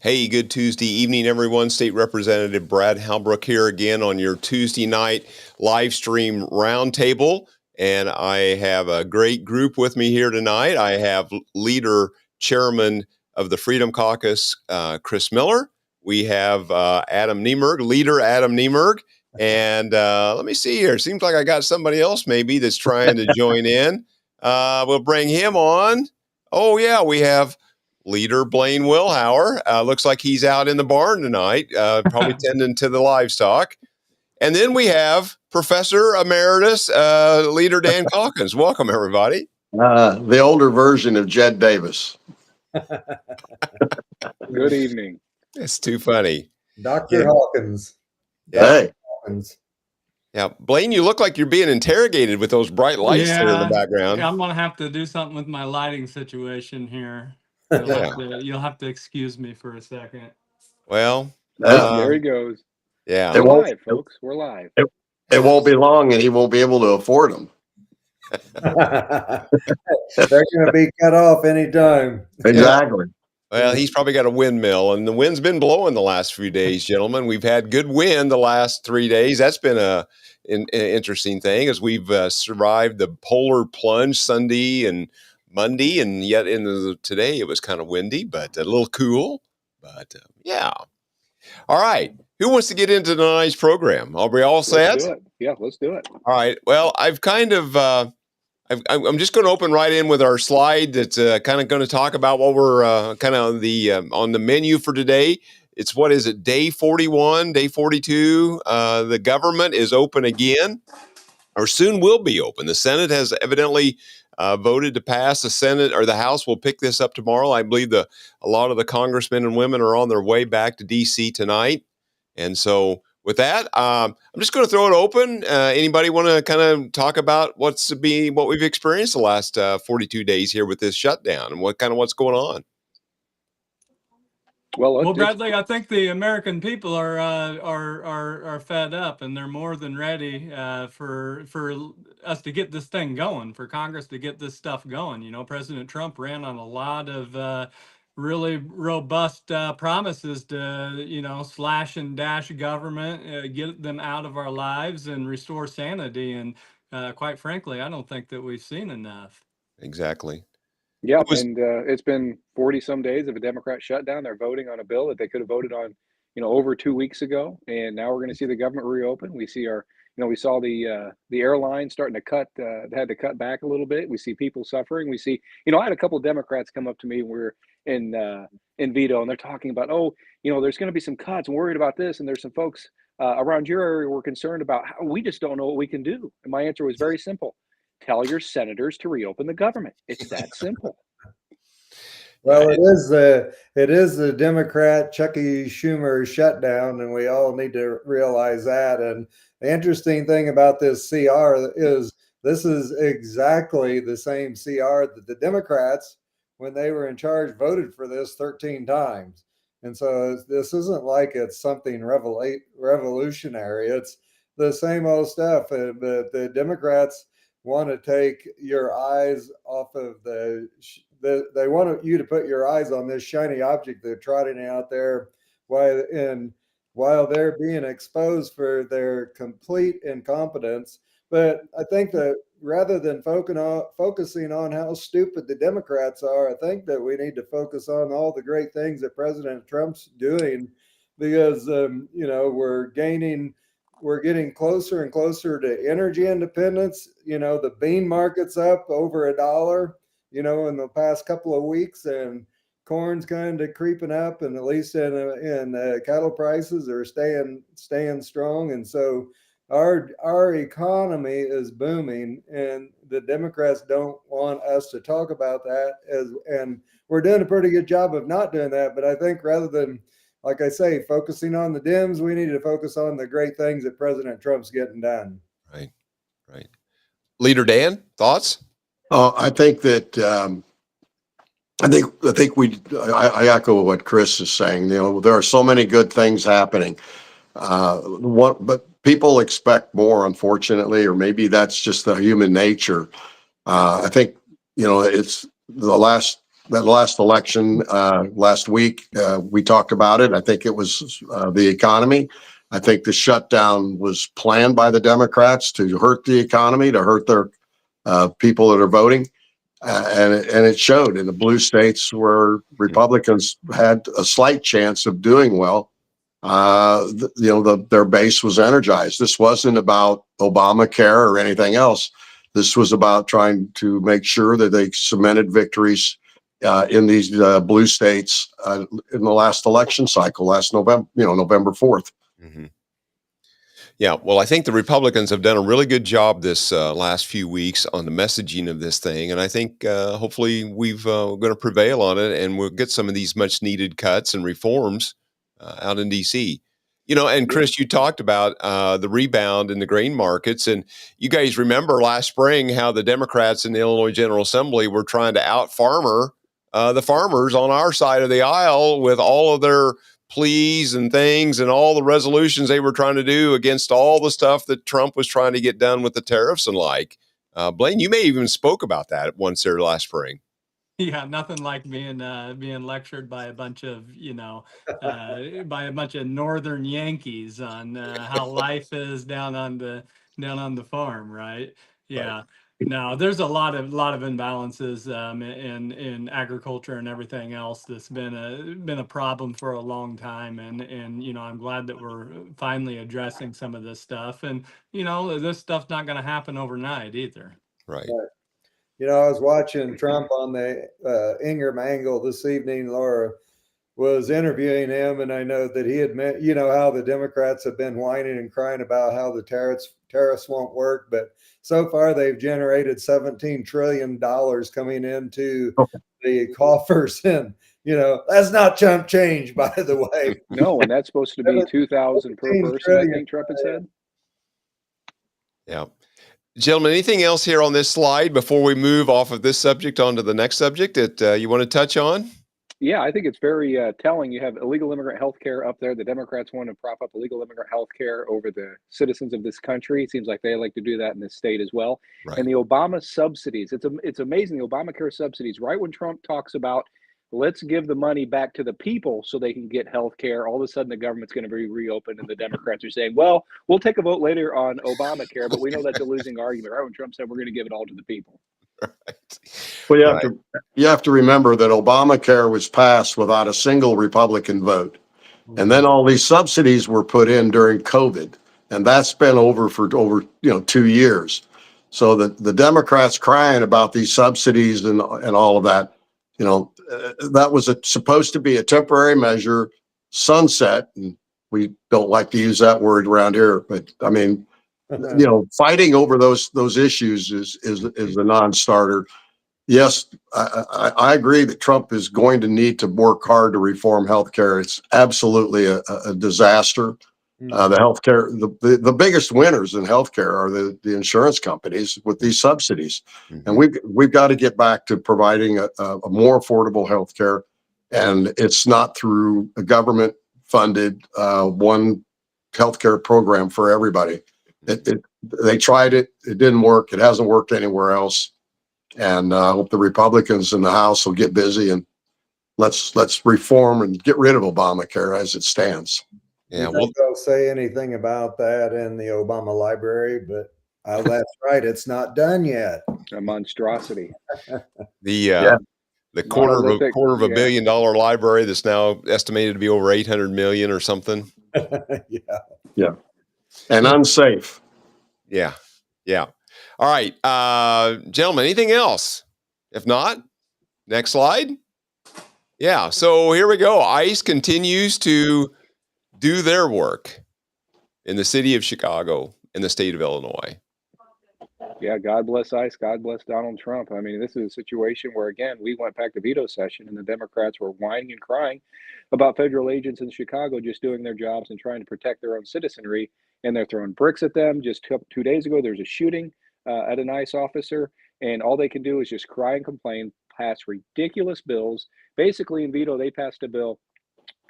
Hey, good Tuesday evening, everyone. State Representative Brad Halbrook here again on your Tuesday night live stream roundtable. And I have a great group with me here tonight. I have leader, chairman of the Freedom Caucus, Chris Miller. We have Adam Niemerg, leader Adam Niemerg. And let me see here. Seems like I got somebody else maybe that's trying to join in. We'll bring him on. Oh, yeah, we have leader Blaine Wilhauer. Looks like he's out in the barn tonight, probably tending to the livestock. And then we have Professor Emeritus Leader Dan Calkins. Welcome, everybody. The older version of Jed Davis. Good evening. It's too funny. Dr. Hawkins. Hey. Hawkins. Yeah, Blaine, you look like you're being interrogated with those bright lights there in the background. I'm going to have to do something with my lighting situation here. You'll have to excuse me for a second. Well, there he goes. Yeah. We're live, folks. We're live. It won't be long and he won't be able to afford them. They're going to be cut off anytime. Exactly. Well, he's probably got a windmill, and the wind's been blowing the last few days, gentlemen. We've had good wind the last 3 days. That's been an interesting thing as we've survived the polar plunge Sunday and Monday, and yet today it was kind of windy, but a little cool. But yeah. All right. Who wants to get into tonight's program? Are we all set? Let's do it. Yeah, let's do it. All right. Well, I've kind of I'm just going to open right in with our slide that's kind of going to talk about what we're kind of on the menu for today. It's what is it, day 41, day 42? The government is open again, or soon will be open. The Senate has evidently voted to pass. The Senate or the House will pick this up tomorrow. I believe a lot of the congressmen and women are on their way back to D.C. tonight. And so with that, I'm just going to throw it open. Anybody want to kind of talk about what we've experienced the last 42 days here with this shutdown and what's going on? Well, Bradley, I think the American people are fed up, and they're more than ready for us to get this thing going, for Congress to get this stuff going. You know, President Trump ran on a lot of really robust promises to, slash and dash government, get them out of our lives and restore sanity. And quite frankly, I don't think that we've seen enough. Exactly. Yeah, and it's been 40 some days of a Democrat shutdown. They're voting on a bill that they could have voted on, over 2 weeks ago. And now we're going to see the government reopen. We see we saw the airline starting to cut, had to cut back a little bit. We see people suffering. We see, I had a couple of Democrats come up to me when we were in Vito, and they're talking about, there's going to be some cuts. I'm worried about this. And there's some folks around your area we're concerned about how we just don't know what we can do. And my answer was very simple. Tell your senators to reopen the government. It's that simple. Well, it is the Democrat Chucky Schumer shutdown, and we all need to realize that. And the interesting thing about this CR is this is exactly the same CR that the Democrats, when they were in charge, voted for this 13 times. And so this isn't like it's something revolutionary. It's the same old stuff. The Democrats want to take your eyes off of they want you to put your eyes on this shiny object they're trotting out there while they're being exposed for their complete incompetence. But I think that rather than focusing on how stupid the Democrats are, I think that we need to focus on all the great things that President Trump's doing, because we're getting closer and closer to energy independence. The bean market's up over $1, in the past couple of weeks, and corn's kind of creeping up, and at least in cattle prices are staying strong. And so our economy is booming, and the Democrats don't want us to talk about that, and we're doing a pretty good job of not doing that. But I think rather than, like I say, focusing on the Dems, we need to focus on the great things that President Trump's getting done. Right. Leader Dan, thoughts? I think that I echo what Chris is saying. There are so many good things happening. But people expect more, unfortunately, or maybe that's just the human nature. I think it's the last that last election last week. We talked about it. I think it was the economy. I think the shutdown was planned by the Democrats to hurt the economy, to hurt their people that are voting. And it showed in the blue states where Republicans had a slight chance of doing well. Their base was energized. This wasn't about Obamacare or anything else. This was about trying to make sure that they cemented victories in these blue states in the last election cycle, last November, November 4th. Mm-hmm. Yeah, well, I think the Republicans have done a really good job this last few weeks on the messaging of this thing, and I think hopefully we're going to prevail on it, and we'll get some of these much-needed cuts and reforms out in D.C. And Chris, you talked about the rebound in the grain markets, and you guys remember last spring how the Democrats in the Illinois General Assembly were trying to out-farmer the farmers on our side of the aisle with all of their pleas and things and all the resolutions they were trying to do against all the stuff that Trump was trying to get done with the tariffs and like. Blaine, you may even spoke about that once there last spring. Yeah, nothing like being lectured by a bunch of northern Yankees on how life is down on the farm, right? Yeah. Right. No, there's a lot of imbalances in agriculture and everything else that's been a problem for a long time, and I'm glad that we're finally addressing some of this stuff, and this stuff's not going to happen overnight either. Right. I was watching Trump on the Ingram Angle this evening. Laura was interviewing him, and I know that he admit, how the Democrats have been whining and crying about how the tariffs won't work, but so far they've generated $17 trillion coming into the coffers, and that's not chump change, by the way. No, and that's supposed to be 2,000 per person, I think Trump had said. Yeah. Gentlemen, anything else here on this slide before we move off of this subject onto the next subject that you want to touch on? Yeah, I think it's very telling. You have illegal immigrant health care up there. The Democrats want to prop up illegal immigrant health care over the citizens of this country. It seems like they like to do that in this state as well. Right. And the Obama subsidies, it's amazing. The Obamacare subsidies, right when Trump talks about let's give the money back to the people so they can get health care, all of a sudden the government's going to be reopened, and the Democrats are saying, well, we'll take a vote later on Obamacare, but we know that's a losing argument. Right when Trump said we're going to give it all to the people. Right. Well, you have to remember that Obamacare was passed without a single Republican vote. And then all these subsidies were put in during COVID, and that's been over for 2 years. So the Democrats crying about these subsidies and all of that, that was supposed to be a temporary measure, sunset, and we don't like to use that word around here, but I mean, fighting over those issues is a non-starter. Yes, I agree that Trump is going to need to work hard to reform healthcare. It's absolutely a disaster. The healthcare, the biggest winners in healthcare are the insurance companies with these subsidies, and we've got to get back to providing a more affordable healthcare, and it's not through a government-funded one healthcare program for everybody. They tried it; it didn't work. It hasn't worked anywhere else. And I hope the Republicans in the House will get busy and let's reform and get rid of Obamacare as it stands. Yeah, well, they'll say anything about that in the Obama library, but that's right, it's not done yet. A monstrosity. The quarter of a $1 billion library that's now estimated to be over 800 million or something. Yeah, and unsafe. Yeah. All right, gentlemen, anything else? If not, next slide. Yeah, so here we go. ICE continues to do their work in the city of Chicago, in the state of Illinois. Yeah, God bless ICE. God bless Donald Trump. I mean, this is a situation where, again, we went back to veto session and the Democrats were whining and crying about federal agents in Chicago just doing their jobs and trying to protect their own citizenry. And they're throwing bricks at them. Just 2 days ago, there's a shooting at an ICE officer, and all they can do is just cry and complain, pass ridiculous bills. Basically, in veto, they passed a bill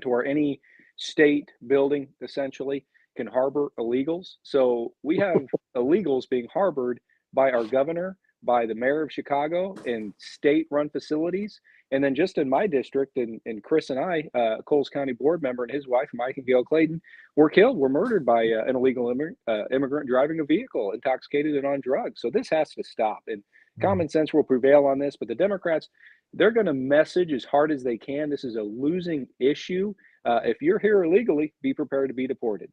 to where any state building essentially can harbor illegals. So we have illegals being harbored by our governor, by the mayor of Chicago and state-run facilities. And then just in my district, and Chris and I, Coles County board member and his wife, Mike and Gail Clayton, were killed, were murdered by an illegal immigrant driving a vehicle, intoxicated and on drugs. So this has to stop. And common sense will prevail on this. But the Democrats, they're going to message as hard as they can. This is a losing issue. If you're here illegally, be prepared to be deported.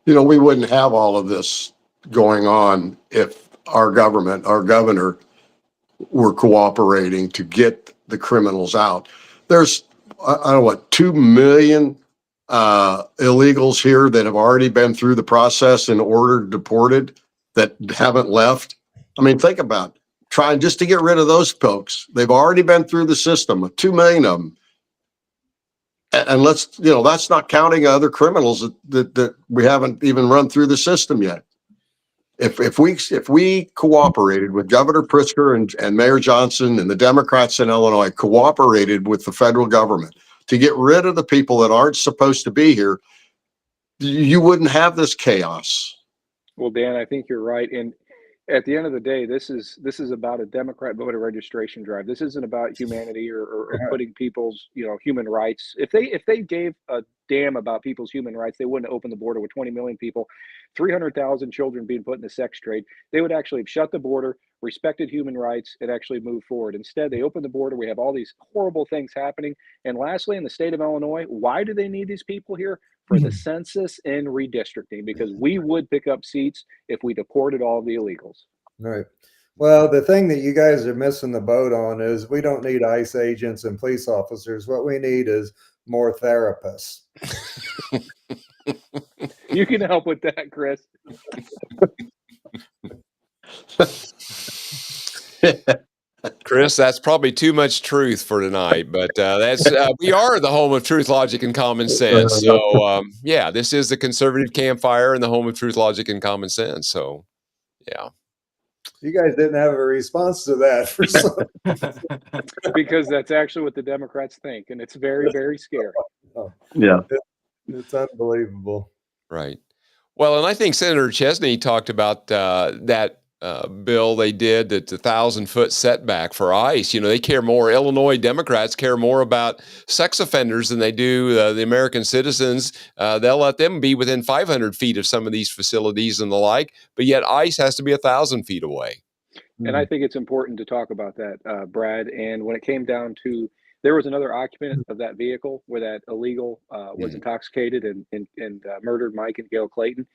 You know, we wouldn't have all of this going on if our government, our governor, were cooperating to get the criminals out. There's, I don't know what, 2 million illegals here that have already been through the process and ordered deported that haven't left. I mean, think about it. Trying just to get rid of those folks. They've already been through the system, 2 million of them. And let's, you know, that's not counting other criminals that we haven't even run through the system yet. If we cooperated with Governor Pritzker and Mayor Johnson and the Democrats in Illinois cooperated with the federal government to get rid of the people that aren't supposed to be here, you wouldn't have this chaos. Well, Dan, I think you're right. And at the end of the day, this is about a Democrat voter registration drive. This isn't about humanity or putting people's, you know, human rights. If they gave a damn about people's human rights, they wouldn't open the border with 20 million people, 300,000 children being put in the sex trade. They would actually have shut the border, respected human rights, and actually moved forward. Instead, they opened the border. We have all these horrible things happening. And lastly, in the state of Illinois, why do they need these people here? For the census and redistricting, because we would pick up seats if we deported all of the illegals. Right. Well, the thing that you guys are missing the boat on is we don't need ICE agents and police officers. What we need is more therapists. You can help with that, Chris. Chris, that's probably too much truth for tonight, but that's we are the home of truth, logic, and common sense. So, yeah, this is the conservative campfire and the home of truth, logic, and common sense. So, yeah. You guys didn't have a response to that for some. Because that's actually what the Democrats think, and it's very, very scary. Yeah, it's unbelievable. Right. Well, and I think Senator Chesney talked about that bill they did, that's 1,000-foot setback for ICE. You know, they care more. Illinois Democrats care more about sex offenders than they do the American citizens. They'll let them be within 500 feet of some of these facilities and the like, but yet ICE has to be 1,000 feet away. And I think it's important to talk about that, Brad. And when it came down to, there was another occupant of that vehicle where that illegal was intoxicated and murdered Mike and Gail Clayton.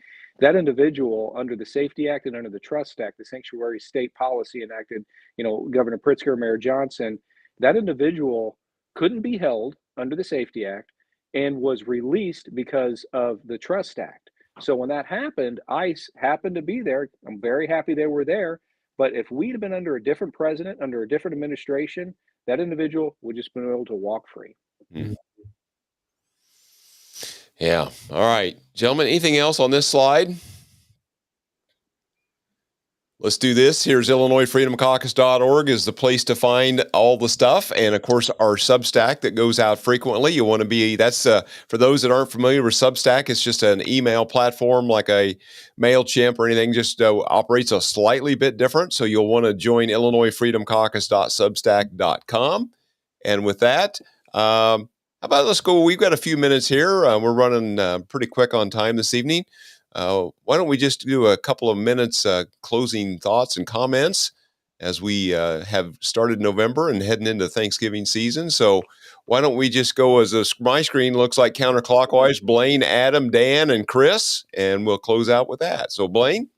That individual, under the Safety Act and under the Trust Act, the sanctuary state policy enacted, you know, Governor Pritzker, Mayor Johnson, that individual couldn't be held under the Safety Act and was released because of the Trust Act. So when that happened, ICE happened to be there. I'm very happy they were there. But if we'd have been under a different president, under a different administration, that individual would just been able to walk free. Mm-hmm. Yeah. All right, gentlemen, anything else on this slide? Let's do this. Here's IllinoisFreedomCaucus.org is the place to find all the stuff. And of course, our Substack that goes out frequently. You want to be, that's for those that aren't familiar with Substack, it's just an email platform like a MailChimp or anything, just operates a slightly bit different. So you'll want to join IllinoisFreedomCaucus.substack.com. And with that, how about let's go, we've got a few minutes here. We're running pretty quick on time this evening. Why don't we just do a couple of minutes closing thoughts and comments as we have started November and heading into Thanksgiving season. So why don't we just go as my screen looks like counterclockwise, Blaine, Adam, Dan, and Chris, and we'll close out with that. So Blaine?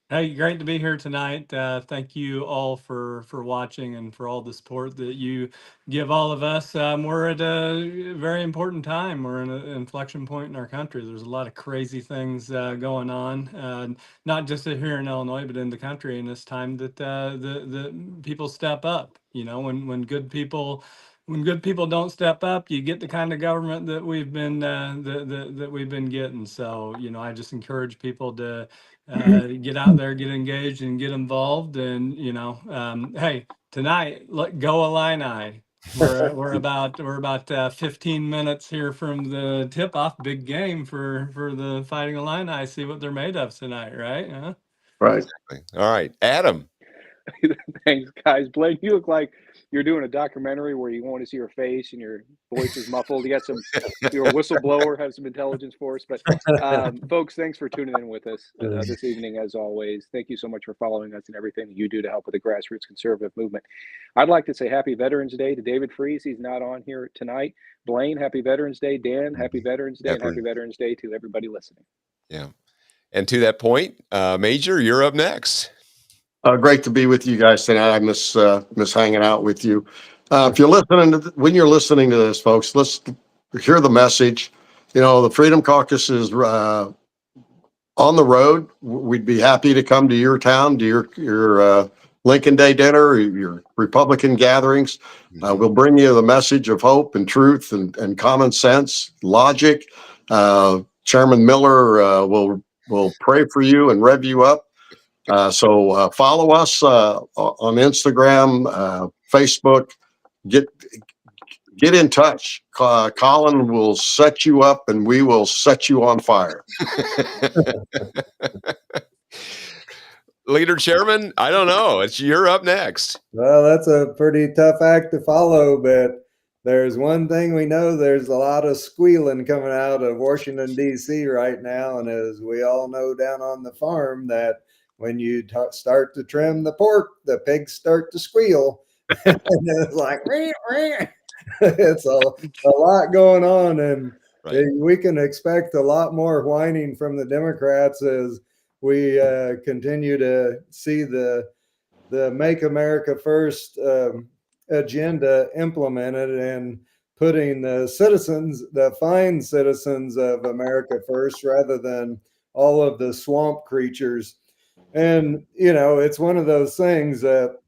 Hey, great to be here tonight. Thank you all for watching and for all the support that you give all of us. We're at a very important time. We're in an inflection point in our country. There's a lot of crazy things going on, not just here in Illinois, but in the country. And it's time that the people step up. You know, when good people don't step up, you get the kind of government that we've been that we've been getting. So, you know, I just encourage people to get out there, get engaged, and get involved. And you know, hey, tonight, go Illini. We're about 15 minutes here from the tip-off. Big game for the Fighting Illini. See what they're made of tonight, right? Huh? Right. All right, Adam. Thanks, guys. Blaine, you look like you're doing a documentary where you want to see your face and your voice is muffled. You got some, you're a whistleblower, have some intelligence for us. But folks, thanks for tuning in with us this evening, as always. Thank you so much for following us and everything that you do to help with the grassroots conservative movement. I'd like to say Happy Veterans Day to David Freese. He's not on here tonight. Blaine, Happy Veterans Day. Dan, Happy Veterans Day. And Happy Veterans Day to everybody listening. Yeah. And to that point, Major, you're up next. Great to be with you guys tonight. I miss hanging out with you. If you're listening when you're listening to this, folks, let's hear the message. You know, the Freedom Caucus is on the road. We'd be happy to come to your town, to your Lincoln Day dinner, or your Republican gatherings. We'll bring you the message of hope and truth and common sense, logic. Chairman Miller will pray for you and rev you up. So follow us on Instagram, Facebook. Get in touch. Colin will set you up, and we will set you on fire. Leader Chairman, I don't know. You're up next. Well, that's a pretty tough act to follow, but there's one thing we know: there's a lot of squealing coming out of Washington, D.C. right now, and as we all know down on the farm, that when you start to trim the pork, the pigs start to squeal. And it's like, it's a lot going on, and we can expect a lot more whining from the Democrats as we continue to see the Make America First agenda implemented and putting the fine citizens of America first rather than all of the swamp creatures. And, you know, it's one of those things that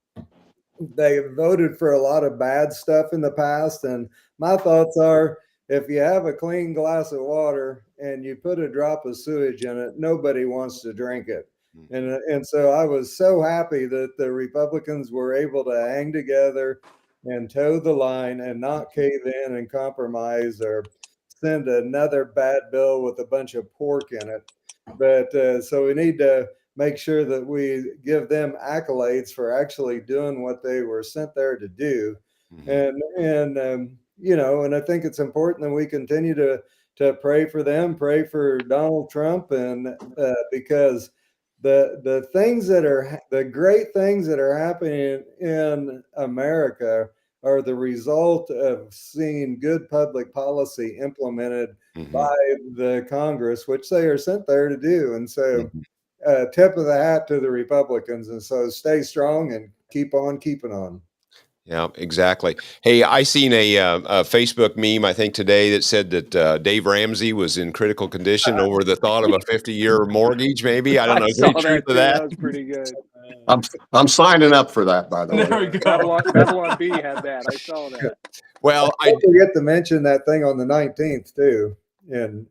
they voted for a lot of bad stuff in the past. And my thoughts are, if you have a clean glass of water and you put a drop of sewage in it, nobody wants to drink it. And so I was so happy that the Republicans were able to hang together and toe the line and not cave in and compromise or send another bad bill with a bunch of pork in it. But so we need to make sure that we give them accolades for actually doing what they were sent there to do. And you know, and I think it's important that we continue to pray for them, pray for Donald Trump, and because the things that are the great things that are happening in America are the result of seeing good public policy implemented by the Congress, which they are sent there to do. And so tip of the hat to the Republicans. And so stay strong and keep on keeping on. Yeah, exactly. Hey, I seen a Facebook meme, I think today, that said that Dave Ramsey was in critical condition over the thought of a 50-year mortgage. Maybe I don't know. I saw that too. That was pretty good. I'm signing up for that, by the way. There we go. Babylon B had that. I saw that. Well, I forget to mention that thing on the 19th too in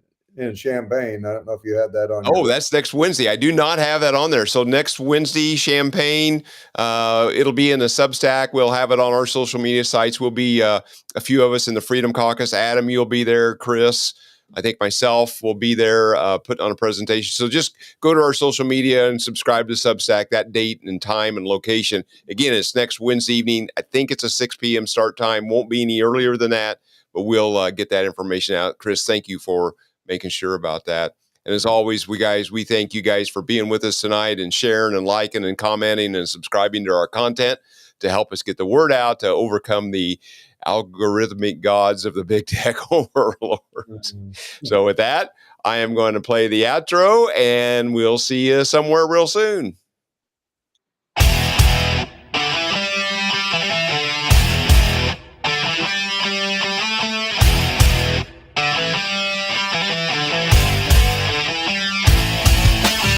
Champaign. I don't know if you had that on. Oh, that's next Wednesday. I do not have that on there. So next Wednesday, Champaign, it'll be in the Substack. We'll have it on our social media sites. We'll be a few of us in the Freedom Caucus. Adam, you'll be there. Chris, I think myself will be there, put on a presentation. So just go to our social media and subscribe to Substack. That date and time and location. Again, it's next Wednesday evening. I think it's a 6 p.m. start time. Won't be any earlier than that, but we'll get that information out. Chris, thank you for making sure about that. And as always, we thank you guys for being with us tonight and sharing and liking and commenting and subscribing to our content to help us get the word out to overcome the algorithmic gods of the big tech overlords. So with that, I am going to play the outro and we'll see you somewhere real soon.